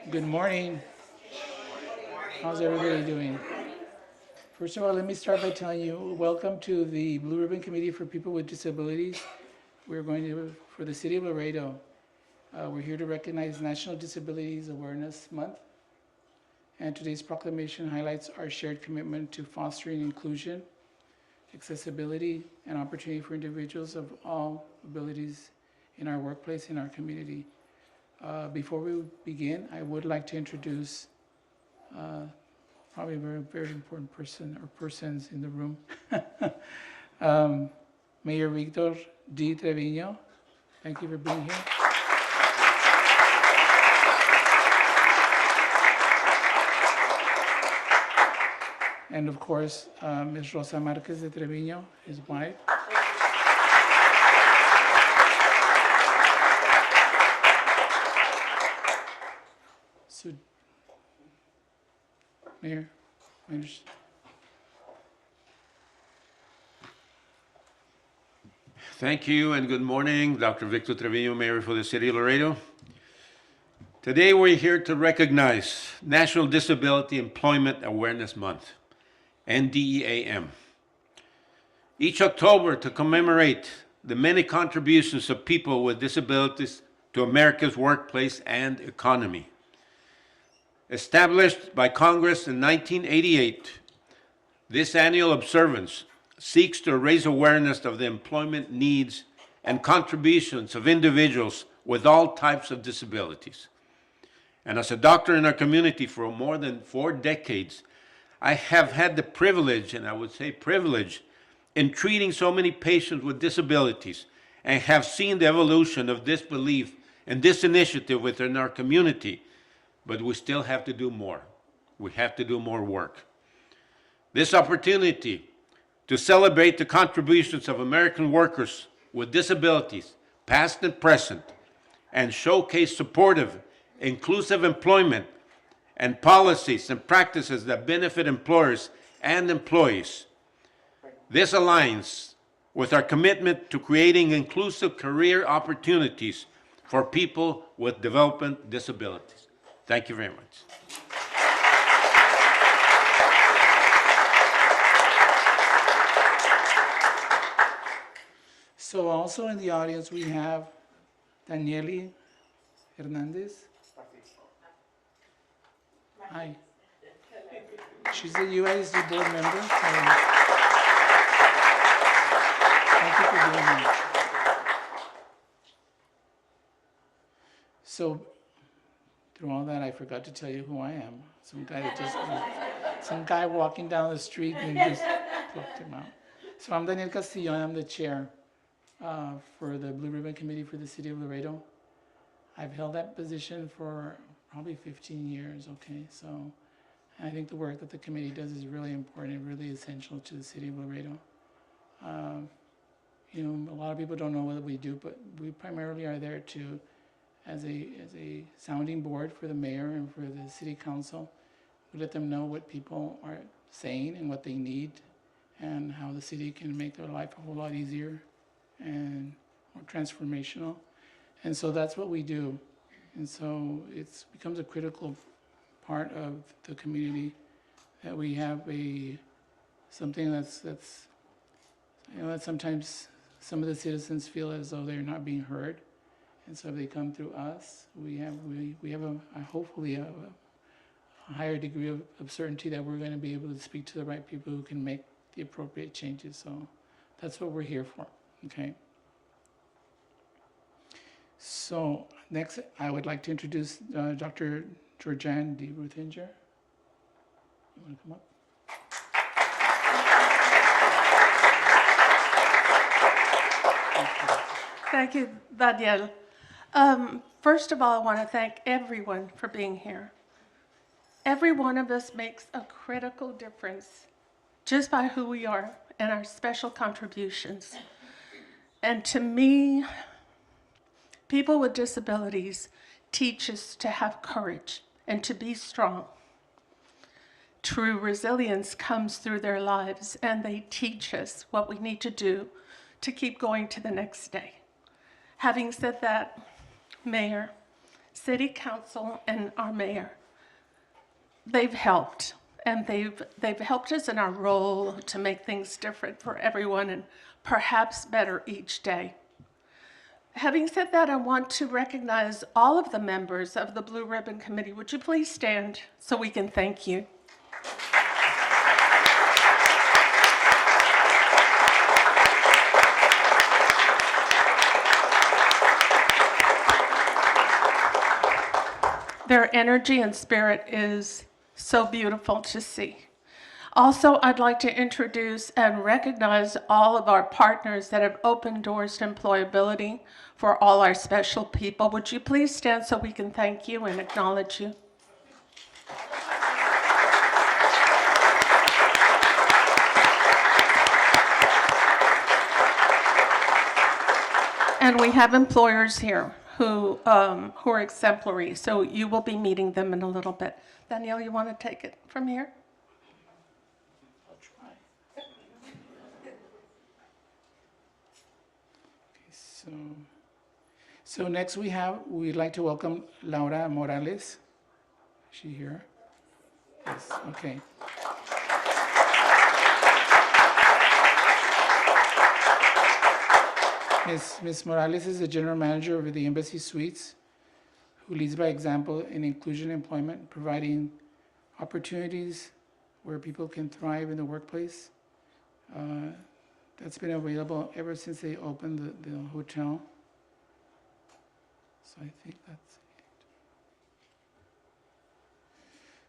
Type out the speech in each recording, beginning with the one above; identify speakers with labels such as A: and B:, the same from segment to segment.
A: Good morning. How's everybody doing? First of all, let me start by telling you, welcome to the Blue Ribbon Committee for People with Disabilities. We're going to, for the City of Laredo, we're here to recognize National Disabilities Awareness Month. And today's proclamation highlights our shared commitment to fostering inclusion, accessibility, and opportunity for individuals of all abilities in our workplace, in our community. Before we begin, I would like to introduce probably a very, very important person or persons in the room. Mayor Victor D. Trevino, thank you for being here. And of course, Ms. Rosa Marquez de Trevino, his wife. So, Mayor,
B: Thank you and good morning, Dr. Victor Trevino, Mayor for the City of Laredo. Today we're here to recognize National Disability Employment Awareness Month, NDEAM. Each October to commemorate the many contributions of people with disabilities to America's workplace and economy. Established by Congress in 1988, this annual observance seeks to raise awareness of the employment needs and contributions of individuals with all types of disabilities. And as a doctor in our community for more than 4 decades, I have had the privilege, and I would say privilege, in treating so many patients with disabilities and have seen the evolution of this belief and this initiative within our community. But we still have to do more. We have to do more work. This opportunity to celebrate the contributions of American workers with disabilities, past and present, and showcase supportive, inclusive employment and policies and practices that benefit employers and employees. This aligns with our commitment to creating inclusive career opportunities for people with development disabilities. Thank you very much.
A: So also in the audience, we have Daniele Hernandez. Hi. She's a UISD board member. Thank you for being here. So through all that, I forgot to tell you who I am. Some guy walking down the street and just plucked him out. So I'm Daniel Castillo, and I'm the chair for the Blue Ribbon Committee for the City of Laredo. I've held that position for probably 15 years, okay? So I think the work that the committee does is really important and really essential to the City of Laredo. A lot of people don't know what we do, but we primarily are there to as a sounding board for the mayor and for the city council. We let them know what people are saying and what they need and how the city can make their life a whole lot easier and more transformational. And so that's what we do. And so it becomes a critical part of the community that we have something that's that sometimes some of the citizens feel as though they're not being heard. And so if they come through us, we have hopefully a higher degree of certainty that we're going to be able to speak to the right people who can make the appropriate changes. So that's what we're here for, okay? So next, I would like to introduce Dr. Georgianne D. Ruthinger. You want to come up?
C: Thank you, Daniel. First of all, I want to thank everyone for being here. Every one of us makes a critical difference just by who we are and our special contributions. And to me, people with disabilities teach us to have courage and to be strong. True resilience comes through their lives, and they teach us what we need to do to keep going to the next day. Having said that, Mayor, city council, and our mayor. They've helped, and they've helped us in our role to make things different for everyone and perhaps better each day. Having said that, I want to recognize all of the members of the Blue Ribbon Committee. Would you please stand so we can thank you? Their energy and spirit is so beautiful to see. Also, I'd like to introduce and recognize all of our partners that have opened doors to employability for all our special people. Would you please stand so we can thank you and acknowledge you? And we have employers here who are exemplary, so you will be meeting them in a little bit. Danielle, you want to take it from here?
A: I'll try. Okay, so next we'd like to welcome Laura Morales. Is she here? Yes, okay. Ms. Morales is the general manager of the Embassy Suites, who leads by example in inclusion employment, providing opportunities where people can thrive in the workplace. That's been available ever since they opened the hotel. So I think that's it.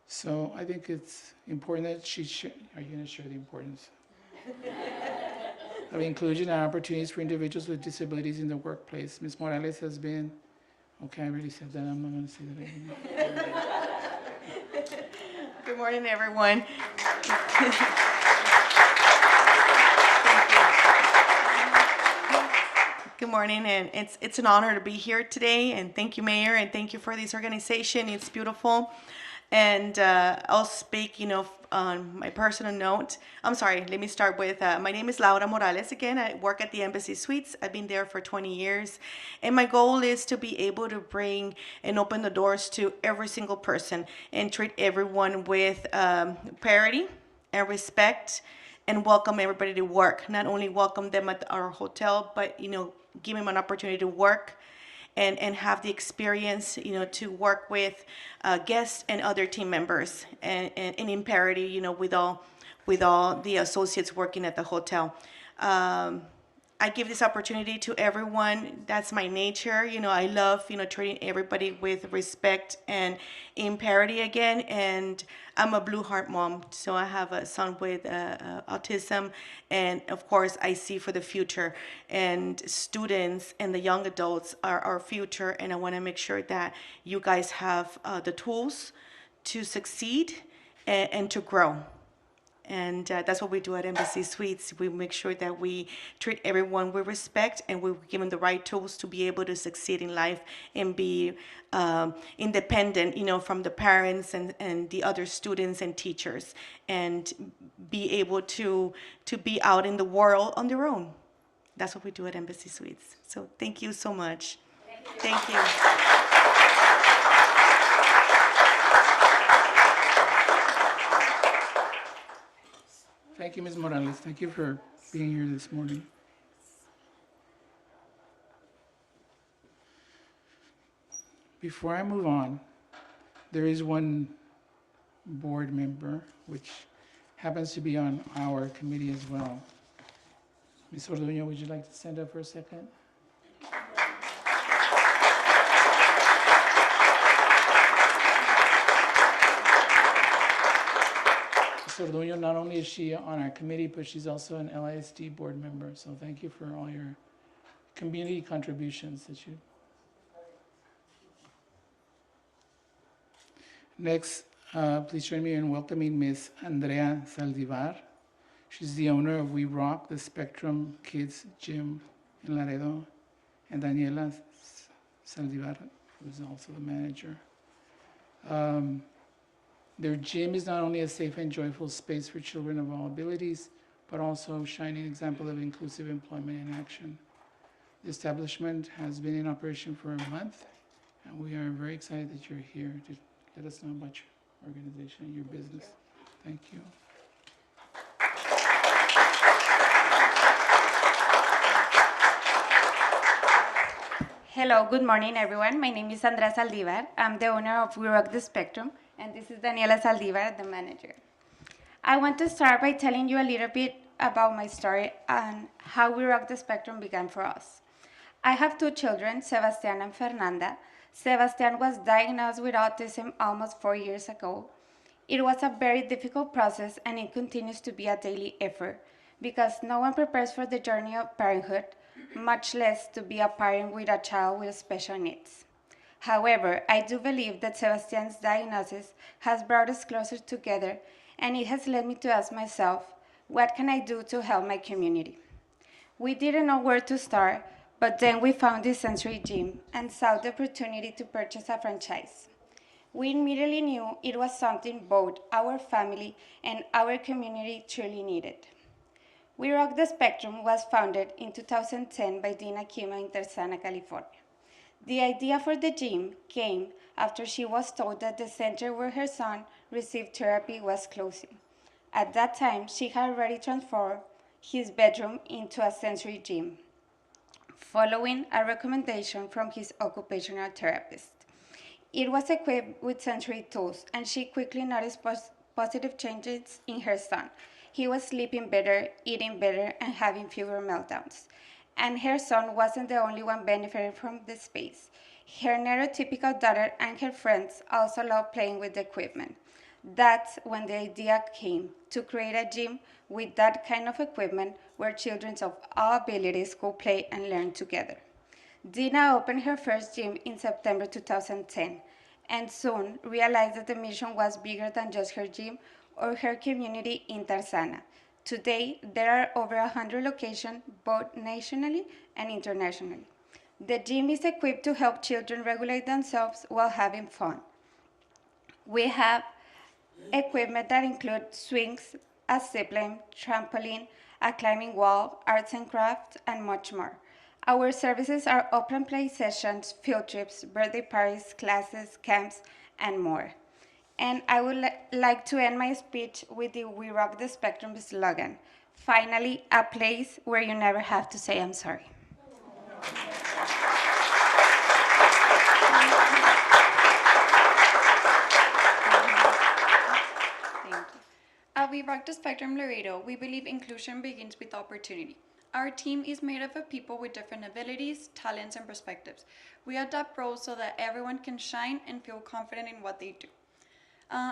A: So I think it's important that are you going to share the importance of inclusion and opportunities for individuals with disabilities in the workplace? Ms. Morales has been, okay, I already said that, I'm not going to say that again.
D: Good morning, everyone. Good morning, and it's an honor to be here today, and thank you, Mayor, and thank you for this organization. It's beautiful, and I'll speak, on my personal note. I'm sorry, let me start with, my name is Laura Morales again. I work at the Embassy Suites. I've been there for 20 years, and my goal is to be able to bring and open the doors to every single person and treat everyone with parity and respect, and welcome everybody to work. Not only welcome them at our hotel, but give them an opportunity to work and have the experience, to work with guests and other team members, and in parity, with all the associates working at the hotel. I give this opportunity to everyone. That's my nature. I love, treating everybody with respect and in parity again. And I'm a Blue Heart mom, so I have a son with autism. And of course, I see for the future. And students and the young adults are our future. And I want to make sure that you guys have the tools to succeed and to grow. And that's what we do at Embassy Suites. We make sure that we treat everyone with respect, and we give them the right tools to be able to succeed in life and be independent, from the parents and the other students and teachers, and be able to be out in the world on their own. That's what we do at Embassy Suites. So thank you so much. Thank you.
A: Thank you, Ms. Morales. Thank you for being here this morning. Before I move on, there is one board member which happens to be on our committee as well. Ms. Orduño, would you like to stand up for a second? Ms. Orduño, not only is she on our committee, but she's also an LISD board member. So thank you for all your community contributions that you. Next, please join me in welcoming Ms. Andrea Saldivar. She's the owner of We Rock, the Spectrum Kids Gym in Laredo, and Daniela Saldivar, who's also the manager. Their gym is not only a safe and joyful space for children of all abilities, but also a shining example of inclusive employment in action. The establishment has been in operation for a month, And we are very excited that you're here to let us know about your organization and your business. Thank you.
E: Hello, good morning, everyone. My name is Andrea Saldivar. I'm the owner of We Rock the Spectrum, and this is Daniela Saldivar, the manager. I want to start by telling you a little bit about my story and how We Rock the Spectrum began for us. I have two children, Sebastian and Fernanda. Sebastian was diagnosed with autism almost 4 years ago. It was a very difficult process, and it continues to be a daily effort because no one prepares for the journey of parenthood, much less to be a parent with a child with special needs. However, I do believe that Sebastian's diagnosis has brought us closer together, and it has led me to ask myself, what can I do to help my community? We didn't know where to start, but then we found this sensory gym and saw the opportunity to purchase a franchise. We immediately knew it was something both our family and our community truly needed. We Rock the Spectrum was founded in 2010 by Dina Kima in Tarzana, California. The idea for the gym came after she was told that the center where her son received therapy was closing. At that time, she had already transformed his bedroom into a sensory gym, following a recommendation from his occupational therapist. It was equipped with sensory tools, and she quickly noticed positive changes in her son. He was sleeping better, eating better, and having fewer meltdowns. And her son wasn't the only one benefiting from the space. Her neurotypical daughter and her friends also loved playing with the equipment. That's when the idea came to create a gym with that kind of equipment where children of all abilities could play and learn together. Dina opened her first gym in September 2010 and soon realized that the mission was bigger than just her gym or her community in Tarzana. Today, there are over 100 locations, both nationally and internationally. The gym is equipped to help children regulate themselves while having fun. We have equipment that includes swings, a zipline, trampoline, a climbing wall, arts and crafts, and much more. Our services are open play sessions, field trips, birthday parties, classes, camps, and more. And I would like to end my speech with the We Rock the Spectrum slogan. Finally, a place where you never have to say I'm sorry.
F: Thank you. At We Rock the Spectrum Laredo, we believe inclusion begins with opportunity. Our team is made up of people with different abilities, talents, and perspectives. We adapt roles so that everyone can shine and feel confident in what they do.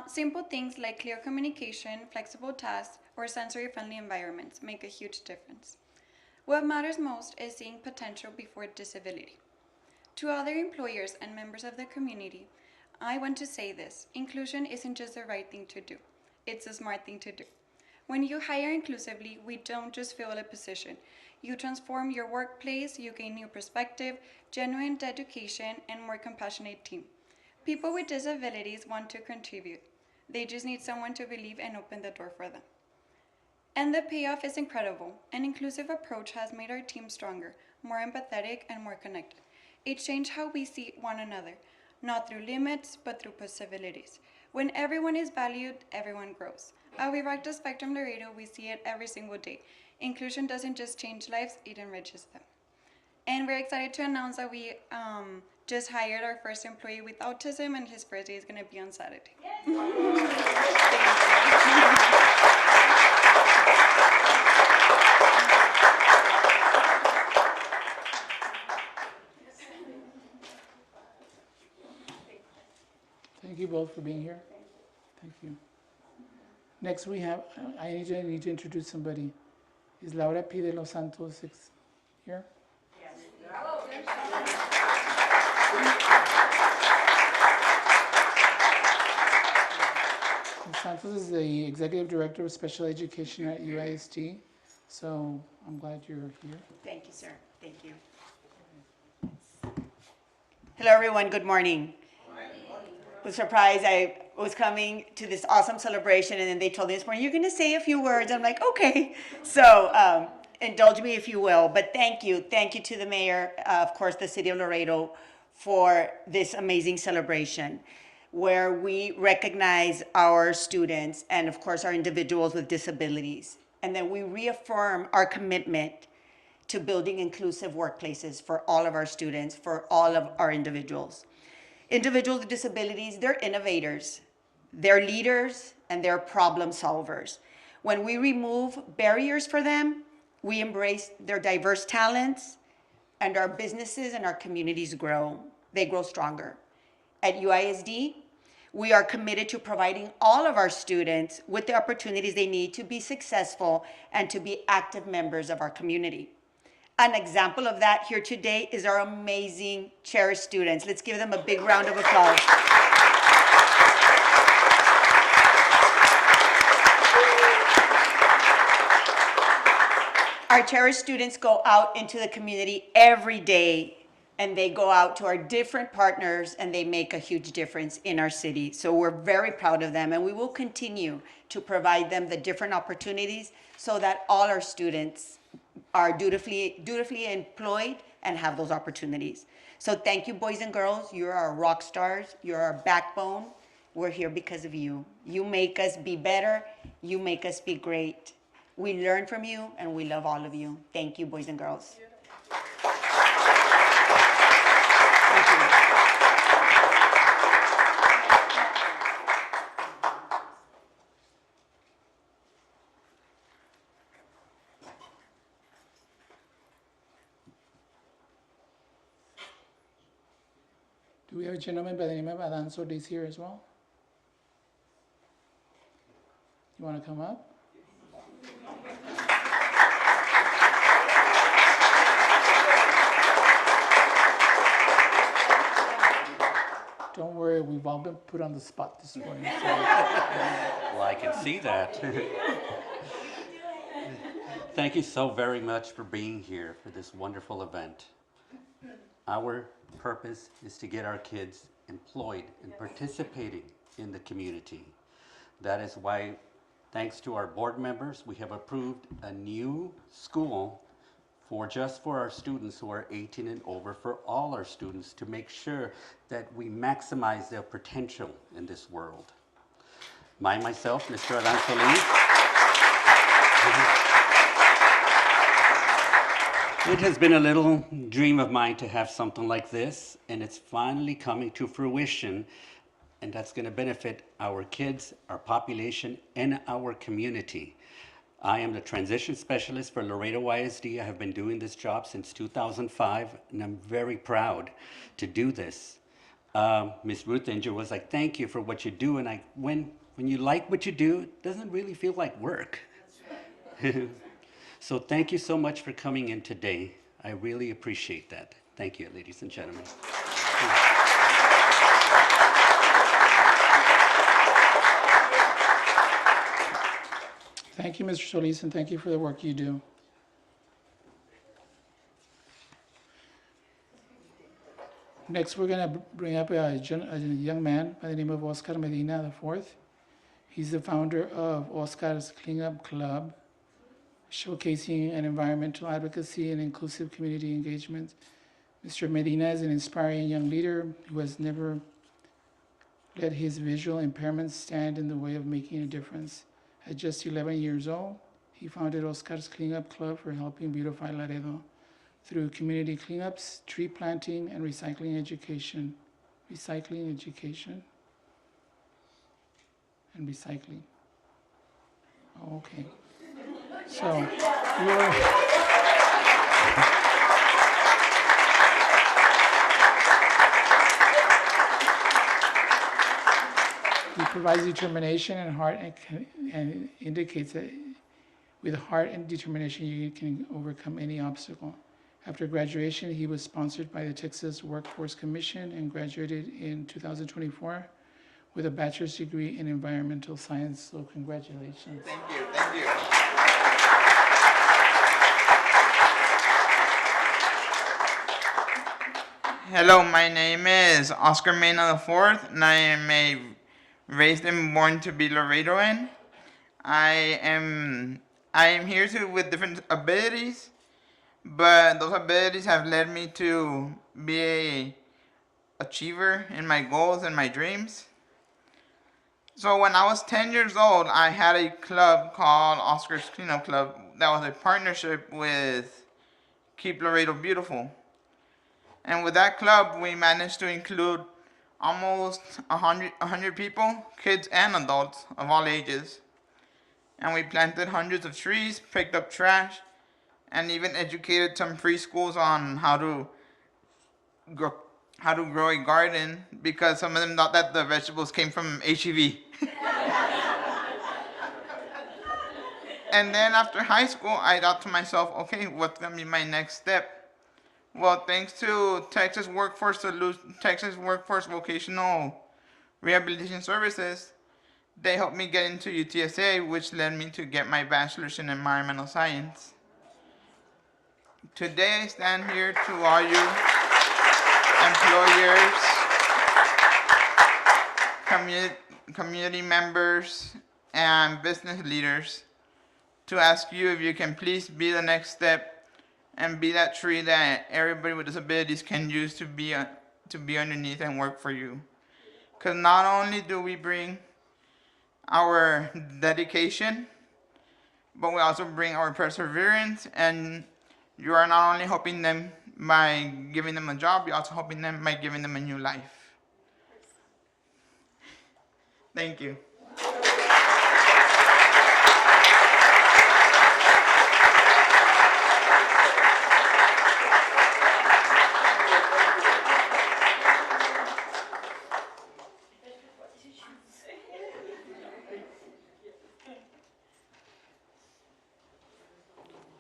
F: Simple things like clear communication, flexible tasks, or sensory-friendly environments make a huge difference. What matters most is seeing potential before disability. To other employers and members of the community, I want to say this: inclusion isn't just the right thing to do, it's a smart thing to do. When you hire inclusively, we don't just fill a position. You transform your workplace, you gain new perspective, genuine dedication, and more compassionate team. People with disabilities want to contribute. They just need someone to believe and open the door for them. And the payoff is incredible. An inclusive approach has made our team stronger, more empathetic, and more connected. It changed how we see one another, not through limits, but through possibilities. When everyone is valued, everyone grows. At We Rock the Spectrum Laredo, we see it every single day. Inclusion doesn't just change lives, it enriches them. And we're excited to announce that we just hired our first employee with autism, and his first day is going to be on Saturday.
A: Thank you both for being here. Thank you. Next we have, I need to introduce somebody. Is Laura P. de los Santos here? Ms. Santos is the Executive Director of Special Education at UISD, so I'm glad you're here.
G: Thank you, sir. Thank you. Hello, everyone. Good morning. I was surprised I was coming to this awesome celebration, and then they told me this morning, you're going to say a few words. I'm like, okay. So indulge me if you will. But thank you. Thank you to the mayor, of course, the city of Laredo, for this amazing celebration where we recognize our students and, of course, our individuals with disabilities. And then we reaffirm our commitment to building inclusive workplaces for all of our students, for all of our individuals. Individuals with disabilities, they're innovators, they're leaders, and they're problem solvers. When we remove barriers for them, we embrace their diverse talents, and our businesses and our communities grow. They grow stronger. At UISD, we are committed to providing all of our students with the opportunities they need to be successful and to be active members of our community. An example of that here today is our amazing cherished students. Let's give them a big round of applause. Our cherished students go out into the community every day, and they go out to our different partners and they make a huge difference in our city. So we're very proud of them, and we will continue to provide them the different opportunities so that all our students are dutifully employed and have those opportunities. So thank you, boys and girls. You're our rock stars. You're our backbone. We're here because of you. You make us be better. You make us be great. We learn from you, and we love all of you. Thank you, boys and girls. Thank you.
A: Do we have a gentleman by the name of Adan Solis here as well? You want to come up? Don't worry, we've all been put on the spot this morning. So.
H: Well, I can see that. Thank you so very much for being here for this wonderful event. Our purpose is to get our kids employed and participating in the community. That is why, thanks to our board members, we have approved a new school for our students who are 18 and over, for all our students, to make sure that we maximize their potential in this world. Myself, Mr. Adan Solis. It has been a little dream of mine to have something like this, and it's finally coming to fruition, and that's going to benefit our kids, our population, and our community. I am the transition specialist for Laredo ISD. I have been doing this job since 2005, and I'm very proud to do this. Ms. Ruth Inger was like, thank you for what you do, and when you like what you do, it doesn't really feel like work. So thank you so much for coming in today. I really appreciate that. Thank you, ladies and gentlemen.
A: Thank you, Mr. Solis, and thank you for the work you do. Next, we're going to bring up a young man by the name of Oscar Medina IV. He's the founder of Oscar's Cleanup Club, showcasing an environmental advocacy and inclusive community engagement. Mr. Medina is an inspiring young leader who has never let his visual impairments stand in the way of making a difference. At just 11 years old, he founded Oscar's Cleanup Club for helping beautify Laredo through community cleanups, tree planting, and recycling education. Oh, okay. So, he provides determination and heart, and indicates that with heart and determination, you can overcome any obstacle. After graduation, he was sponsored by the Texas Workforce Commission and graduated in 2024 with a bachelor's degree in environmental science. So congratulations.
I: Thank you, thank you. Hello, my name is Oscar Mena IV, and I am raised and born to be Laredoan. I am here with different abilities, but those abilities have led me to be achiever in my goals and my dreams. So when I was 10 years old, I had a club called Oscar's Cleanup Club that was a partnership with Keep Laredo Beautiful. And with that club, we managed to include almost 100 people, kids and adults of all ages. And we planted hundreds of trees, picked up trash, and even educated some preschools on grow, how to grow a garden because some of them thought that the vegetables came from HEV. And then after high school, I thought to myself, okay, what's gonna be my next step? Well, thanks to Texas Workforce Vocational Rehabilitation Services, they helped me get into UTSA, which led me to get my bachelor's in environmental science. Today, I stand here to all you employers, community members, and business leaders to ask you if you can please be the next step and be that tree that everybody with disabilities can use to be underneath and work for you. Because not only do we bring our dedication, but we also bring our perseverance, and you are not only helping them by giving them a job, you're also helping them by giving them a new life. Thank you.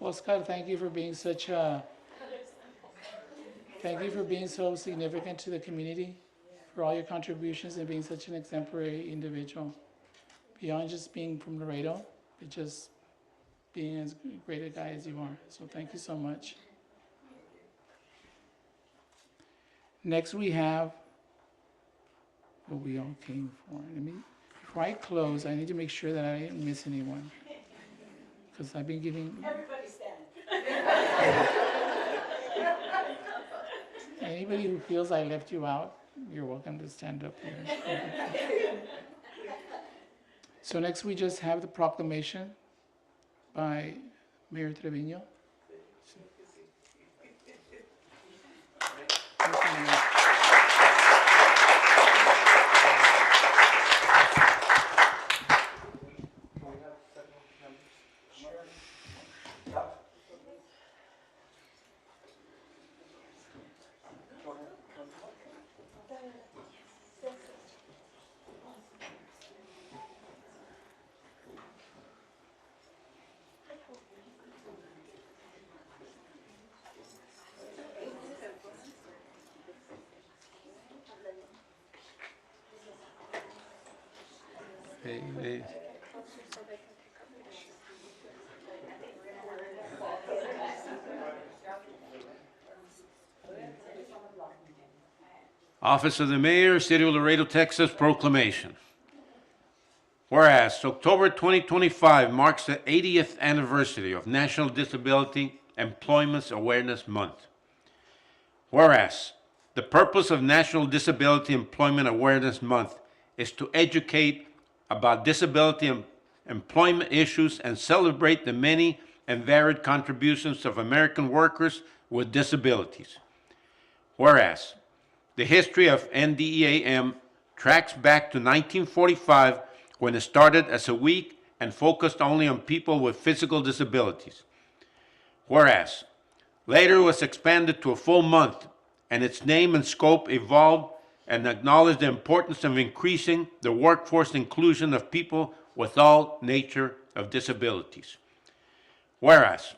A: Oscar, thank you for being so significant to the community, for all your contributions and being such an exemplary individual. Beyond just being from Laredo, but just being as great a guy as you are. So thank you so much. Next we have what we all came for. Before I close, I need to make sure that I didn't miss anyone. Because I've been giving... Everybody stand. Anybody who feels I left you out, you're welcome to stand up here. So next we just have the proclamation by Mayor Trevino.
B: Hey. Office of the Mayor, City of Laredo, Texas, Proclamation. Whereas October 2025 marks the 80th anniversary of National Disability Employment Awareness Month. Whereas the purpose of National Disability Employment Awareness Month is to educate about disability employment issues and celebrate the many and varied contributions of American workers with disabilities. Whereas the history of NDEAM tracks back to 1945 when it started as a week and focused only on people with physical disabilities. Whereas later it was expanded to a full month and its name and scope evolved and acknowledged the importance of increasing the workforce inclusion of people with all nature of disabilities. Whereas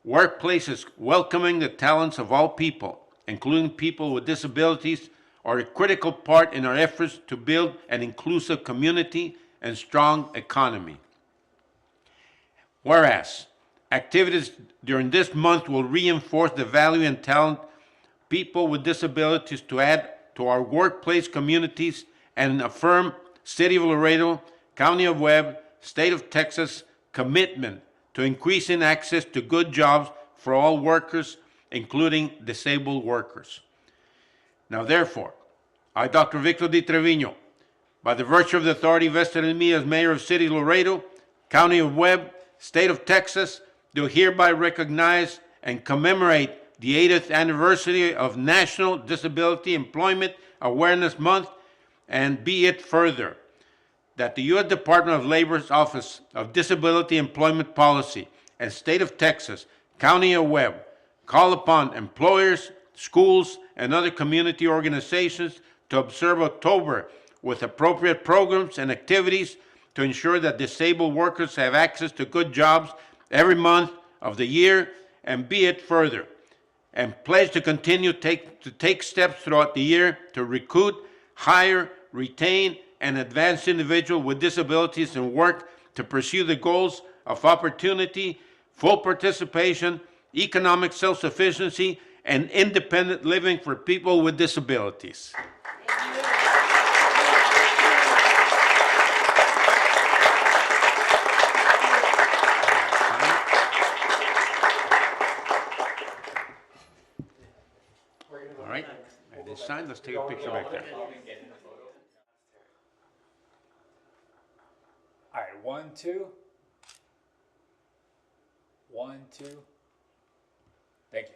B: workplaces welcoming the talents of all people, including people with disabilities, are a critical part in our efforts to build an inclusive community and strong economy. Whereas activities during this month will reinforce the value and talent people with disabilities to add to our workplace communities and affirm City of Laredo, County of Webb, State of Texas commitment to increasing access to good jobs for all workers, including disabled workers. Now, therefore, I, Dr. Victor Di Trevino, by the virtue of the authority vested in me as Mayor of City Laredo, County of Webb, State of Texas, do hereby recognize and commemorate the 80th anniversary of National Disability Employment Awareness Month, and be it further that the U.S. Department of Labor's Office of Disability Employment Policy and State of Texas, County of Webb, call upon employers, schools, and other community organizations to observe October with appropriate programs and activities to ensure that disabled workers have access to good jobs every month of the year, and be it further, and pledge to continue to take steps throughout the year to recruit, hire, retain, and advance individuals with disabilities in work to pursue the goals of opportunity, full participation, economic self-sufficiency, and independent living for people with disabilities. All right, at this time, let's take a picture back there.
J: All right, 1, 2. 1, 2. Thank you.